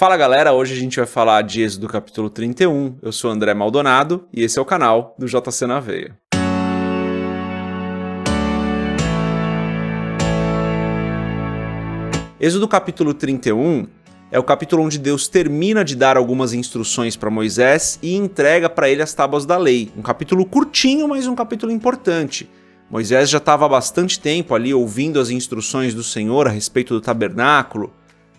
Fala galera, hoje a gente vai falar de Êxodo capítulo 31, eu sou André Maldonado e esse é o canal do JC na Veia. Êxodo capítulo 31 é o capítulo onde Deus termina de dar algumas instruções para Moisés e entrega para ele as tábuas da lei. Um capítulo curtinho, mas um capítulo importante. Moisés já estava há bastante tempo ali ouvindo as instruções do Senhor a respeito do tabernáculo,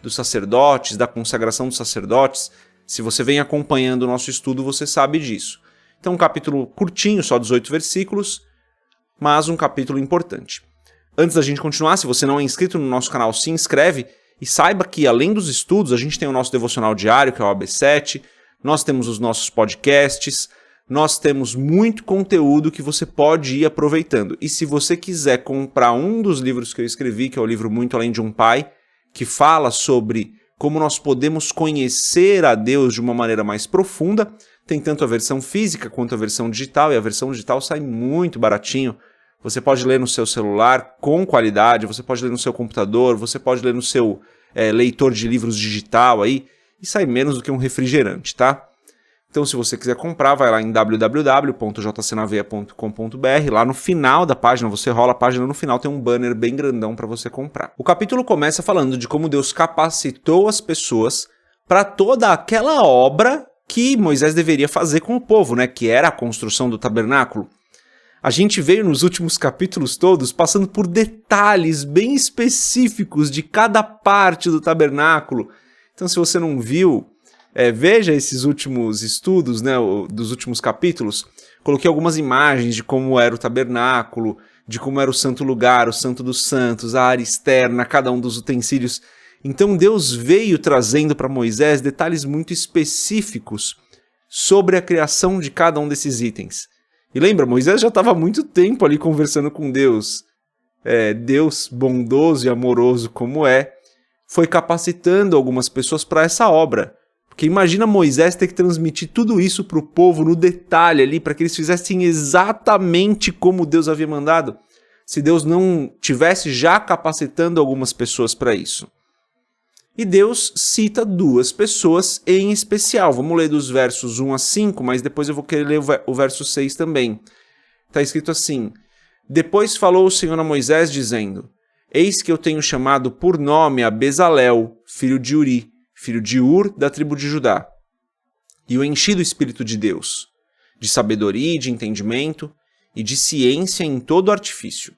dos sacerdotes, da consagração dos sacerdotes. Se você vem acompanhando o nosso estudo, você sabe disso. Então, um capítulo curtinho, só 18 versículos, mas um capítulo importante. Antes da gente continuar, se você não é inscrito no nosso canal, se inscreve e saiba que, além dos estudos, a gente tem o nosso devocional diário, que é o AB7, nós temos os nossos podcasts, nós temos muito conteúdo que você pode ir aproveitando. E se você quiser comprar um dos livros que eu escrevi, que é o livro Muito Além de um Pai, que fala sobre como nós podemos conhecer a Deus de uma maneira mais profunda, tem tanto a versão física quanto a versão digital, e a versão digital sai muito baratinho. Você pode ler no seu celular com qualidade, você pode ler no seu computador, você pode ler no seu leitor de livros digital aí, e sai menos do que um refrigerante, tá? Então, se você quiser comprar, vai lá em www.jcnaveia.com.br, lá no final da página, você rola a página, no final tem um banner bem grandão para você comprar. O capítulo começa falando de como Deus capacitou as pessoas para toda aquela obra que Moisés deveria fazer com o povo, né? Que era a construção do tabernáculo. A gente veio nos últimos capítulos todos passando por detalhes bem específicos de cada parte do tabernáculo. Então, se você não viu, veja esses últimos estudos, né, dos últimos capítulos. Coloquei algumas imagens de como era o tabernáculo, de como era o santo lugar, o santo dos santos, a área externa, cada um dos utensílios. Então Deus veio trazendo para Moisés detalhes muito específicos sobre a criação de cada um desses itens. E lembra, Moisés já estava há muito tempo ali conversando com Deus. Deus, bondoso e amoroso como foi capacitando algumas pessoas para essa obra. Porque imagina Moisés ter que transmitir tudo isso para o povo no detalhe ali, para que eles fizessem exatamente como Deus havia mandado, se Deus não tivesse já capacitando algumas pessoas para isso. E Deus cita duas pessoas em especial. Vamos ler dos versos 1 a 5, mas depois eu vou querer ler o verso 6 também. Está escrito assim: Depois falou o Senhor a Moisés, dizendo: Eis que eu tenho chamado por nome a Bezalel, filho de Uri, filho de Ur, da tribo de Judá, e o enchi do Espírito de Deus, de sabedoria e de entendimento, e de ciência em todo artifício,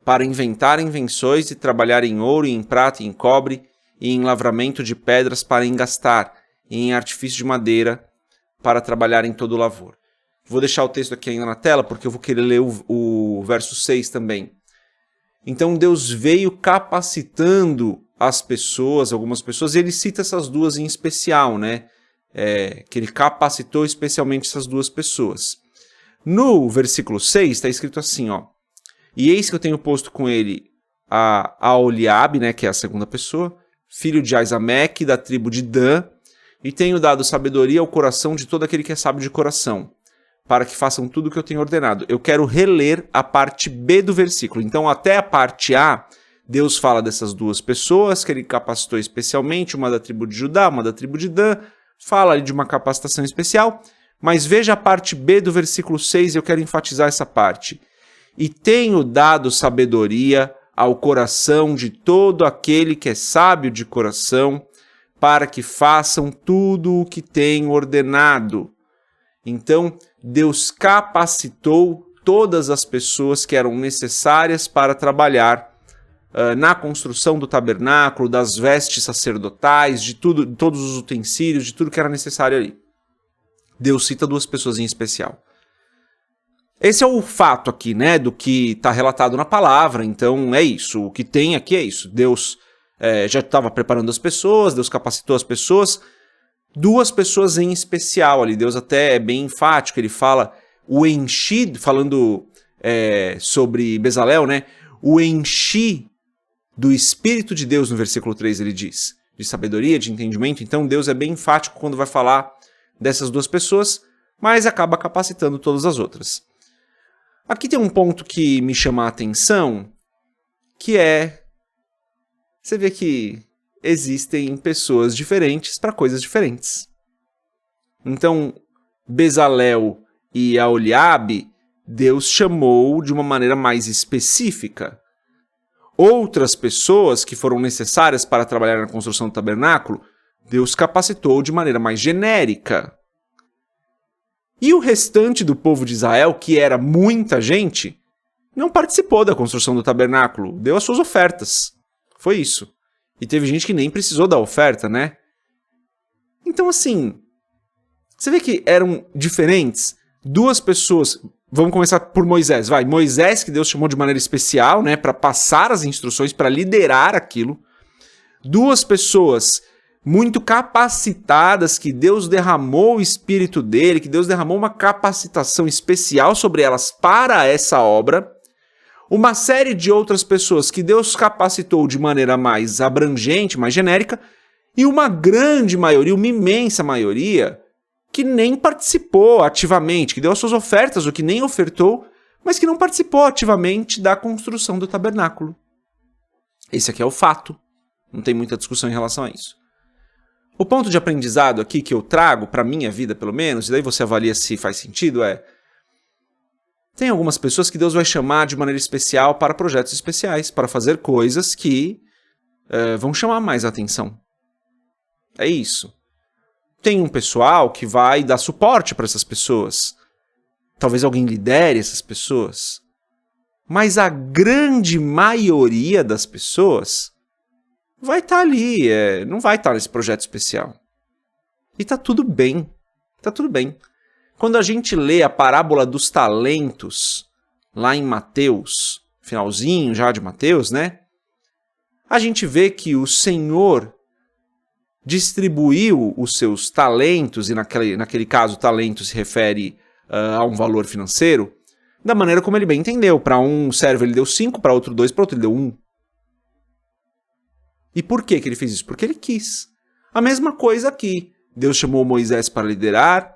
para inventar invenções e trabalhar em ouro e em prata e em cobre, e em lavramento de pedras para engastar, e em artifício de madeira, para trabalhar em todo lavor. Vou deixar o texto aqui ainda na tela, porque eu vou querer ler o verso 6 também. Então Deus veio capacitando as pessoas, algumas pessoas, e ele cita essas duas em especial, né? Que ele capacitou especialmente essas duas pessoas. No versículo 6 está escrito assim, ó: E eis que eu tenho posto com ele a Oliabe, né, que é a segunda pessoa, filho de Aisameque, da tribo de Dan, e tenho dado sabedoria ao coração de todo aquele que é sábio de coração, para que façam tudo o que eu tenho ordenado. Eu quero reler a parte B do versículo. Então, até a parte A, Deus fala dessas duas pessoas que ele capacitou especialmente, uma da tribo de Judá, uma da tribo de Dan, fala ali de uma capacitação especial, mas veja a parte B do versículo 6, eu quero enfatizar essa parte. E tenho dado sabedoria ao coração de todo aquele que é sábio de coração, para que façam tudo o que tenho ordenado. Então, Deus capacitou todas as pessoas que eram necessárias para trabalhar na construção do tabernáculo, das vestes sacerdotais, de todos os utensílios, de tudo que era necessário ali. Deus cita duas pessoas em especial. Esse é o fato aqui, né, do que está relatado na palavra, então é isso, o que tem aqui é isso. Deus já estava preparando as pessoas, Deus capacitou as pessoas, duas pessoas em especial ali, Deus até é bem enfático, ele fala, o enchi, falando sobre Bezalel, né, o enchi do Espírito de Deus, no versículo 3 ele diz, de sabedoria, de entendimento. Então Deus é bem enfático quando vai falar dessas duas pessoas, mas acaba capacitando todas as outras. Aqui tem um ponto que me chama a atenção, que você vê que existem pessoas diferentes para coisas diferentes. Então, Bezalel e Aholiabe, Deus chamou de uma maneira mais específica. Outras pessoas que foram necessárias para trabalhar na construção do tabernáculo, Deus capacitou de maneira mais genérica. E o restante do povo de Israel, que era muita gente, não participou da construção do tabernáculo, deu as suas ofertas. Foi isso. E teve gente que nem precisou da oferta, né? Então, assim, você vê que eram diferentes? Duas pessoas, vamos começar por Moisés, vai. Moisés, que Deus chamou de maneira especial, né, para passar as instruções, para liderar aquilo. Duas pessoas muito capacitadas, que Deus derramou o Espírito dele, que Deus derramou uma capacitação especial sobre elas para essa obra. Uma série de outras pessoas que Deus capacitou de maneira mais abrangente, mais genérica, e uma grande maioria, uma imensa maioria, que nem participou ativamente, que deu as suas ofertas, ou que nem ofertou, mas que não participou ativamente da construção do tabernáculo. Esse aqui é o fato. Não tem muita discussão em relação a isso. O ponto de aprendizado aqui que eu trago para a minha vida, pelo menos, e daí você avalia se faz sentido, tem algumas pessoas que Deus vai chamar de maneira especial para projetos especiais, para fazer coisas que vão chamar mais atenção. É isso. Tem um pessoal que vai dar suporte para essas pessoas. Talvez alguém lidere essas pessoas. Mas a grande maioria das pessoas vai estar ali, não vai estar nesse projeto especial. E tá tudo bem. Tá tudo bem. Quando a gente lê a parábola dos talentos, lá em Mateus, finalzinho já de Mateus, né? A gente vê que o Senhor distribuiu os seus talentos, e naquele caso talento se refere a um valor financeiro, da maneira como ele bem entendeu. Para um servo ele deu 5, para outro 2, para outro ele deu 1. E por que ele fez isso? Porque ele quis. A mesma coisa aqui. Deus chamou Moisés para liderar,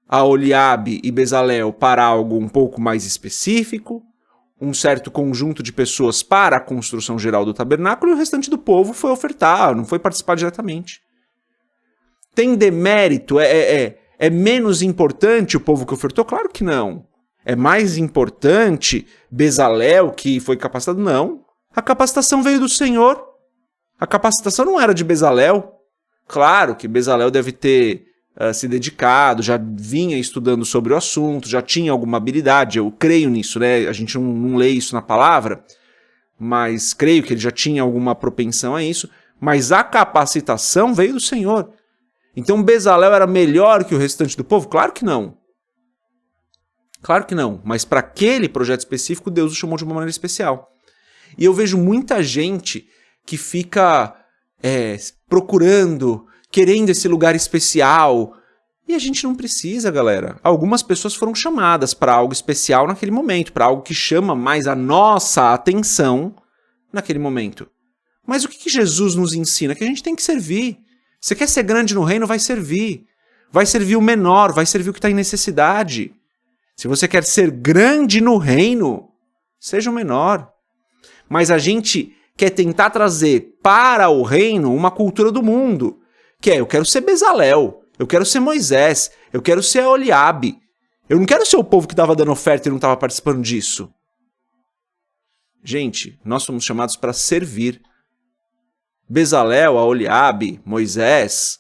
Aholiabe e Bezalel para algo um pouco mais específico, um certo conjunto de pessoas para a construção geral do tabernáculo, e o restante do povo foi ofertar, não foi participar diretamente. Tem demérito? É menos importante o povo que ofertou? Claro que não. É mais importante Bezalel, que foi capacitado? Não. A capacitação veio do Senhor. A capacitação não era de Bezalel. Claro que Bezalel deve ter se dedicado, já vinha estudando sobre o assunto, já tinha alguma habilidade, eu creio nisso, né? A gente não lê isso na palavra, mas creio que ele já tinha alguma propensão a isso, mas a capacitação veio do Senhor. Então Bezalel era melhor que o restante do povo? Claro que não. Claro que não, mas para aquele projeto específico, Deus o chamou de uma maneira especial. E eu vejo muita gente que fica procurando, querendo esse lugar especial. E a gente não precisa, galera. Algumas pessoas foram chamadas para algo especial naquele momento, para algo que chama mais a nossa atenção naquele momento. Mas o que Jesus nos ensina? Que a gente tem que servir. Você quer ser grande no reino? Vai servir. Vai servir o menor, vai servir o que está em necessidade. Se você quer ser grande no reino, seja o menor. Mas a gente quer tentar trazer para o reino uma cultura do mundo. Que eu quero ser Bezalel, eu quero ser Moisés, eu quero ser Aholiabe. Eu não quero ser o povo que estava dando oferta e não estava participando disso. Gente, nós somos chamados para servir. Bezalel, Aholiabe, Moisés,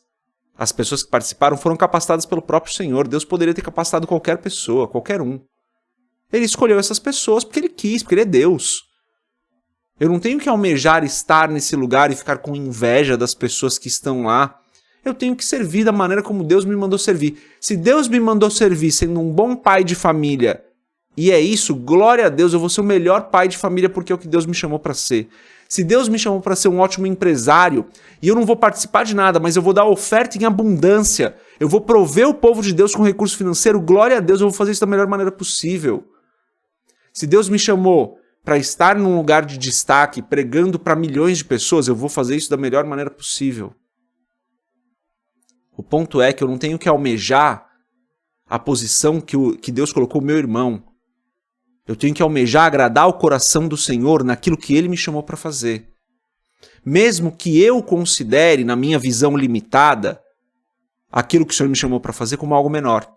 as pessoas que participaram foram capacitadas pelo próprio Senhor. Deus poderia ter capacitado qualquer pessoa, qualquer um. Ele escolheu essas pessoas porque ele quis, porque ele é Deus. Eu não tenho que almejar estar nesse lugar e ficar com inveja das pessoas que estão lá. Eu tenho que servir da maneira como Deus me mandou servir. Se Deus me mandou servir sendo um bom pai de família, e é isso, glória a Deus, eu vou ser o melhor pai de família porque é o que Deus me chamou para ser. Se Deus me chamou para ser um ótimo empresário, e eu não vou participar de nada, mas eu vou dar oferta em abundância, eu vou prover o povo de Deus com recurso financeiro, glória a Deus, eu vou fazer isso da melhor maneira possível. Se Deus me chamou para estar num lugar de destaque, pregando para milhões de pessoas, eu vou fazer isso da melhor maneira possível. O ponto é que eu não tenho que almejar a posição que Deus colocou o meu irmão. Eu tenho que almejar agradar o coração do Senhor naquilo que Ele me chamou para fazer. Mesmo que eu considere, na minha visão limitada, aquilo que o Senhor me chamou para fazer como algo menor.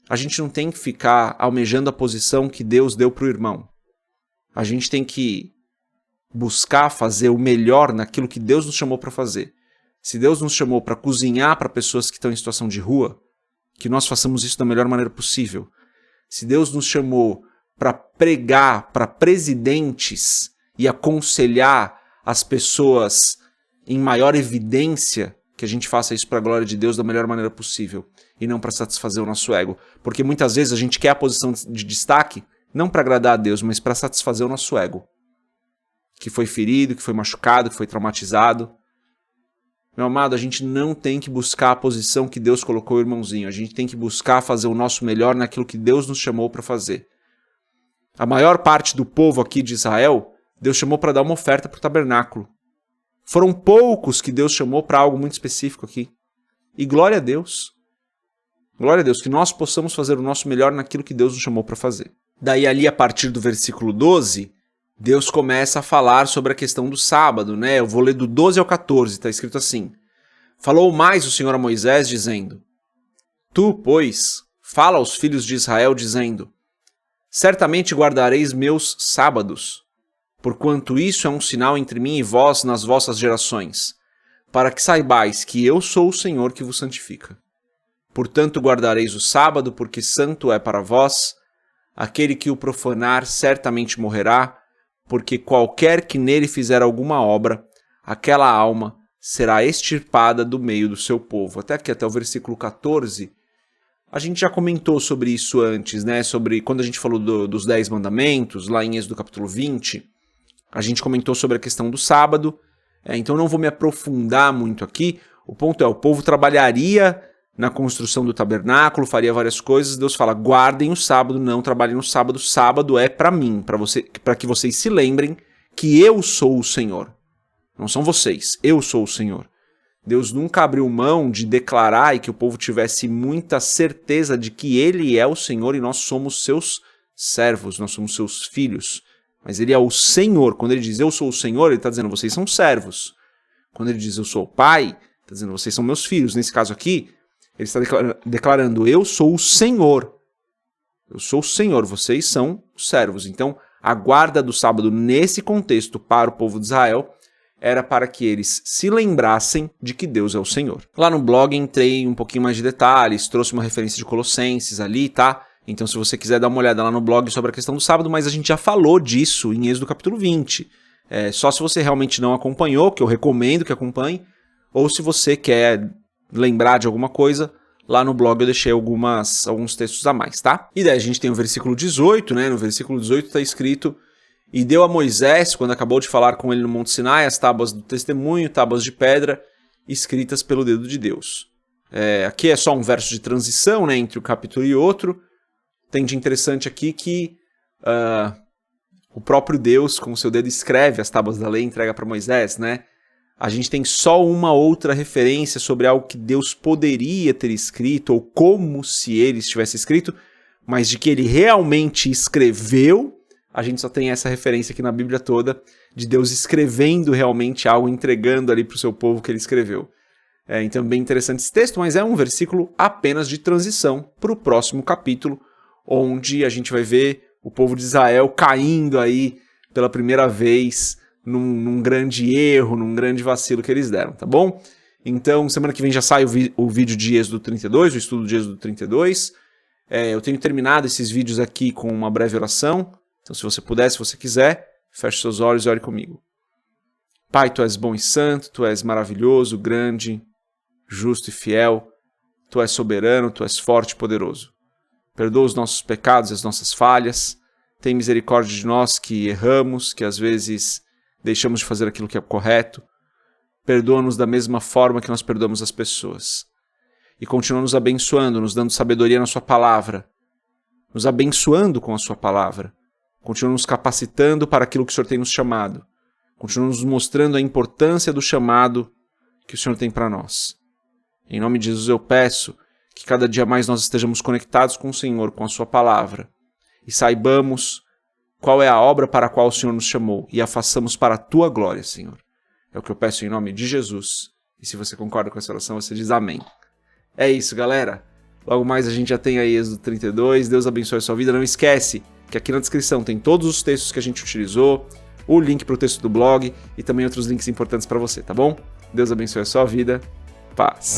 A gente não tem que ficar almejando a posição que Deus deu para o irmão. A gente tem que buscar fazer o melhor naquilo que Deus nos chamou para fazer. Se Deus nos chamou para cozinhar para pessoas que estão em situação de rua, que nós façamos isso da melhor maneira possível. Se Deus nos chamou para pregar para presidentes e aconselhar as pessoas em maior evidência, que a gente faça isso para a glória de Deus da melhor maneira possível e não para satisfazer o nosso ego. Porque muitas vezes a gente quer a posição de destaque não para agradar a Deus, mas para satisfazer o nosso ego, que foi ferido, que foi machucado, que foi traumatizado. Meu amado, a gente não tem que buscar a posição que Deus colocou o irmãozinho. A gente tem que buscar fazer o nosso melhor naquilo que Deus nos chamou para fazer. A maior parte do povo aqui de Israel, Deus chamou para dar uma oferta para o tabernáculo. Foram poucos que Deus chamou para algo muito específico aqui. E glória a Deus. Glória a Deus, que nós possamos fazer o nosso melhor naquilo que Deus nos chamou para fazer. Daí ali, a partir do versículo 12, Deus começa a falar sobre a questão do sábado, né? Eu vou ler do 12 ao 14, está escrito assim. Falou mais o Senhor a Moisés, dizendo: Tu, pois, fala aos filhos de Israel, dizendo: Certamente guardareis meus sábados, porquanto isso é um sinal entre mim e vós nas vossas gerações, para que saibais que eu sou o Senhor que vos santifica. Portanto guardareis o sábado, porque santo é para vós. Aquele que o profanar certamente morrerá, porque qualquer que nele fizer alguma obra, aquela alma será extirpada do meio do seu povo. Até aqui, até o versículo 14, a gente já comentou sobre isso antes, né? Sobre quando a gente falou dos 10 mandamentos, lá em Êxodo capítulo 20, a gente comentou sobre a questão do sábado, então não vou me aprofundar muito aqui. O ponto é, o povo trabalharia na construção do tabernáculo, faria várias coisas. Deus fala, guardem o sábado, não trabalhem no sábado. Sábado é para mim, para que vocês se lembrem que eu sou o Senhor. Não são vocês, eu sou o Senhor. Deus nunca abriu mão de declarar e que o povo tivesse muita certeza de que Ele é o Senhor e nós somos seus servos, nós somos seus filhos. Mas Ele é o Senhor. Quando Ele diz eu sou o Senhor, Ele está dizendo vocês são servos. Quando Ele diz eu sou o Pai, está dizendo vocês são meus filhos. Nesse caso aqui, Ele está declarando, eu sou o Senhor. Eu sou o Senhor, vocês são servos. Então, a guarda do sábado nesse contexto para o povo de Israel era para que eles se lembrassem de que Deus é o Senhor. Lá no blog entrei um pouquinho mais de detalhes, trouxe uma referência de Colossenses ali, tá? Então, se você quiser dar uma olhada lá no blog sobre a questão do sábado, mas a gente já falou disso em Êxodo capítulo 20. Só se você realmente não acompanhou, que eu recomendo que acompanhe, ou se você quer lembrar de alguma coisa, lá no blog eu deixei alguns textos a mais, tá? E daí a gente tem o versículo 18, né? No versículo 18 está escrito: E deu a Moisés, quando acabou de falar com ele no Monte Sinai, as tábuas do testemunho, tábuas de pedra, escritas pelo dedo de Deus. Aqui é só um verso de transição, né, entre um capítulo e outro. Tem de interessante aqui que o próprio Deus, com o seu dedo, escreve as tábuas da lei e entrega para Moisés, né? A gente tem só uma outra referência sobre algo que Deus poderia ter escrito, ou como se ele estivesse escrito, mas de que ele realmente escreveu, a gente só tem essa referência aqui na Bíblia toda, de Deus escrevendo realmente algo, entregando ali para o seu povo que ele escreveu. Então, bem interessante esse texto, mas é um versículo apenas de transição para o próximo capítulo, onde a gente vai ver o povo de Israel caindo aí pela primeira vez num grande erro, num grande vacilo que eles deram, tá bom? Então, semana que vem já sai o vídeo de Êxodo 32, o estudo de Êxodo 32. Eu tenho terminado esses vídeos aqui com uma breve oração. Então, se você puder, se você quiser, feche seus olhos e ore comigo. Pai, Tu és bom e santo, Tu és maravilhoso, grande, justo e fiel. Tu és soberano, Tu és forte e poderoso. Perdoa os nossos pecados e as nossas falhas. Tem misericórdia de nós que erramos, que às vezes deixamos de fazer aquilo que é correto. Perdoa-nos da mesma forma que nós perdoamos as pessoas. E continua nos abençoando, nos dando sabedoria na Sua palavra. Nos abençoando com a Sua palavra. Continua nos capacitando para aquilo que o Senhor tem nos chamado. Continua nos mostrando a importância do chamado que o Senhor tem para nós. Em nome de Jesus eu peço que cada dia mais nós estejamos conectados com o Senhor, com a Sua palavra. E saibamos qual é a obra para a qual o Senhor nos chamou e a façamos para a tua glória, Senhor. É o que eu peço em nome de Jesus. E se você concorda com essa oração, você diz amém. É isso, galera. Logo mais a gente já tem aí Êxodo 32. Deus abençoe a sua vida. Não esquece que aqui na descrição tem todos os textos que a gente utilizou, o link para o texto do blog e também outros links importantes para você, tá bom? Deus abençoe a sua vida. Paz.